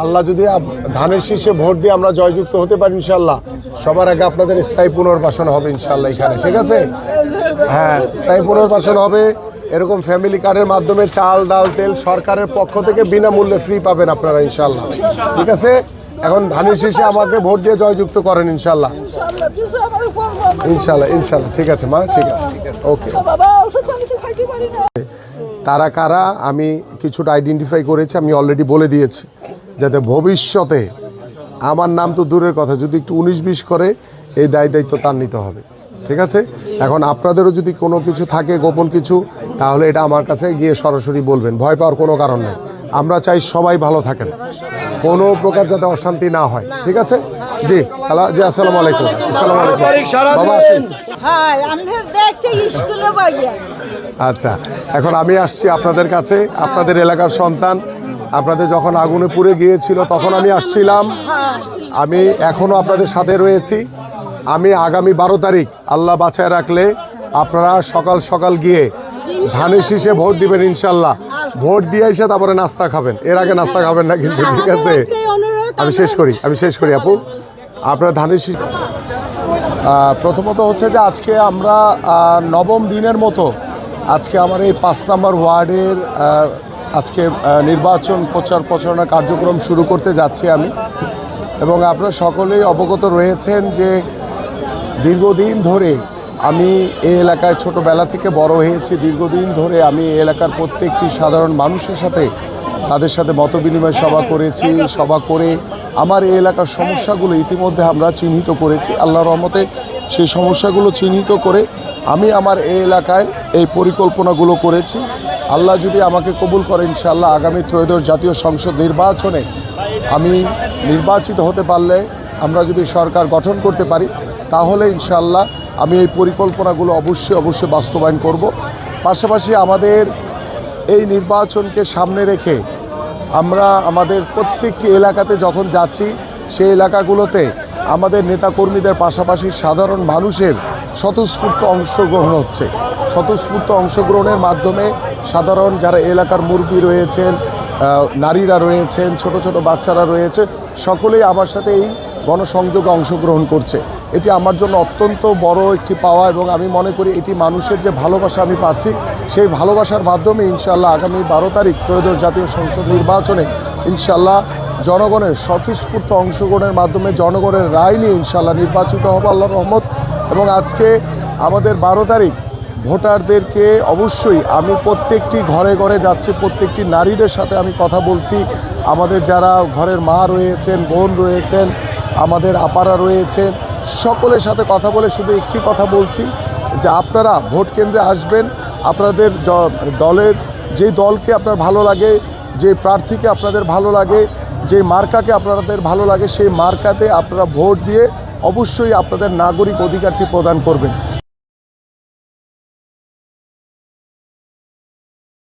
আল্লাহ যদি ধানের শীষে ভোট দিয়ে আমরা জয়যুক্ত হতে পারি ইনশাল্লাহ, সবার আগে আপনাদের স্থায়ী পুনর্বাসন হবে ইনশাল্লাহ এখানে, ঠিক আছে? হ্যাঁ, স্থায়ী পুনর্বাসন হবে। এরকম ফ্যামিলি কার্ডের মাধ্যমে চাল, ডাল, তেল সরকারের পক্ষ থেকে বিনামূল্যে ফ্রি পাবেন আপনারা ইনশাল্লাহ, ঠিক আছে? এখন ধানের শীষে আমাকে ভোট দিয়ে জয়যুক্ত করেন ইনশাল্লাহ, ইনশাল্লাহ ইনশাল্লাহ। ঠিক আছে মা, ঠিক আছে, ওকে। তারা কারা আমি কিছুটা আইডেন্টিফাই করেছি, আমি অলরেডি বলে দিয়েছি, যাতে ভবিষ্যতে আমার নাম তো দূরের কথা, যদি একটু 19-20 করে এই দায়িত্ব তার নিতে হবে, ঠিক আছে? এখন আপনাদেরও যদি কোনো কিছু থাকে গোপন কিছু, তাহলে এটা আমার কাছে গিয়ে সরাসরি বলবেন, ভয় পাওয়ার কোনো কারণ নেই। আমরা চাই সবাই ভালো থাকেন, কোনো প্রকার যাতে অশান্তি না হয়, ঠিক আছে? জি জি, আসসালামু আলাইকুম। আসসালামু আলাইকুম বাবা, আসেন। আচ্ছা, এখন আমি আসছি আপনাদের কাছে, আপনাদের এলাকার সন্তান। আপনাদের যখন আগুনে পুড়ে গিয়েছিল তখন আমি আসছিলাম, আমি এখনও আপনাদের সাথে রয়েছি। আমি আগামী 12 তারিখ আল্লাহ বাঁচায় রাখলে আপনারা সকাল সকাল গিয়ে ধানের শীষে ভোট দিবেন ইনশাল্লাহ। ভোট দিয়ে এসে তারপরে নাস্তা খাবেন, এর আগে নাস্তা খাবেন না কিন্তু, ঠিক আছে? আমি শেষ করি আপু, আপনারা ধানের শীষ। প্রথমত হচ্ছে যে আজকে আমরা নবম দিনের মতো আজকে আমার এই 5 নম্বর ওয়ার্ডের আজকে নির্বাচন প্রচার প্রচারণা কার্যক্রম শুরু করতে যাচ্ছি আমি। এবং আপনারা সকলেই অবগত রয়েছেন যে দীর্ঘদিন ধরে আমি এই এলাকায় ছোটোবেলা থেকে বড় হয়েছি। দীর্ঘদিন ধরে আমি এই এলাকার প্রত্যেকটি সাধারণ মানুষের সাথে তাদের সাথে মতবিনিময় সভা করেছি। সভা করে আমার এই এলাকার সমস্যাগুলো ইতিমধ্যে আমরা চিহ্নিত করেছি। আল্লাহর রহমতে সেই সমস্যাগুলো চিহ্নিত করে আমি আমার এই এলাকায় এই পরিকল্পনাগুলো করেছি। আল্লাহ যদি আমাকে কবুল করে ইনশাআল্লাহ আগামী ত্রয়োদশ জাতীয় সংসদ নির্বাচনে আমি নির্বাচিত হতে পারলে, আমরা যদি সরকার গঠন করতে পারি, তাহলে ইনশাআল্লাহ আমি এই পরিকল্পনাগুলো অবশ্যই বাস্তবায়ন করব। পাশাপাশি আমাদের এই নির্বাচনকে সামনে রেখে আমরা আমাদের প্রত্যেকটি এলাকাতে যখন যাচ্ছি, সেই এলাকাগুলোতে আমাদের নেতাকর্মীদের পাশাপাশি সাধারণ মানুষের স্বতঃস্ফূর্ত অংশগ্রহণ হচ্ছে। স্বতঃস্ফূর্ত অংশগ্রহণের মাধ্যমে সাধারণ যারা এলাকার মুরব্বী রয়েছেন, নারীরা রয়েছেন, ছোট ছোট বাচ্চারা রয়েছে, সকলেই আমার সাথে এই গণসংযোগে অংশগ্রহণ করছে। এটি আমার জন্য অত্যন্ত বড় একটি পাওয়া এবং আমি মনে করি এটি মানুষের যে ভালোবাসা আমি পাচ্ছি, সেই ভালোবাসার মাধ্যমে ইনশাআল্লাহ আগামী 12 তারিখ ত্রয়োদশ জাতীয় সংসদ নির্বাচনে ইনশাআল্লাহ জনগণের স্বতঃস্ফূর্ত অংশগ্রহণের মাধ্যমে জনগণের রায় নিয়ে ইনশাআল্লাহ নির্বাচিত হব আল্লাহর রহমত। এবং আজকে আমাদের 12 তারিখ ভোটারদেরকে অবশ্যই আমি প্রত্যেকটি ঘরে ঘরে যাচ্ছি, প্রত্যেকটি নারীদের সাথে আমি কথা বলছি। আমাদের যারা ঘরের মা রয়েছেন, বোন রয়েছেন, আমাদের আপারা রয়েছেন, সকলের সাথে কথা বলে শুধু একটি কথা বলছি যে আপনারা ভোট কেন্দ্রে আসবেন। আপনাদের দলের যে দলকে আপনার ভালো লাগে, যে প্রার্থীকে আপনাদের ভালো লাগে, যে মার্কাকে আপনাদের ভালো লাগে, সেই মার্কাতে আপনারা ভোট দিয়ে অবশ্যই আপনাদের নাগরিক অধিকারটি প্রদান করবেন।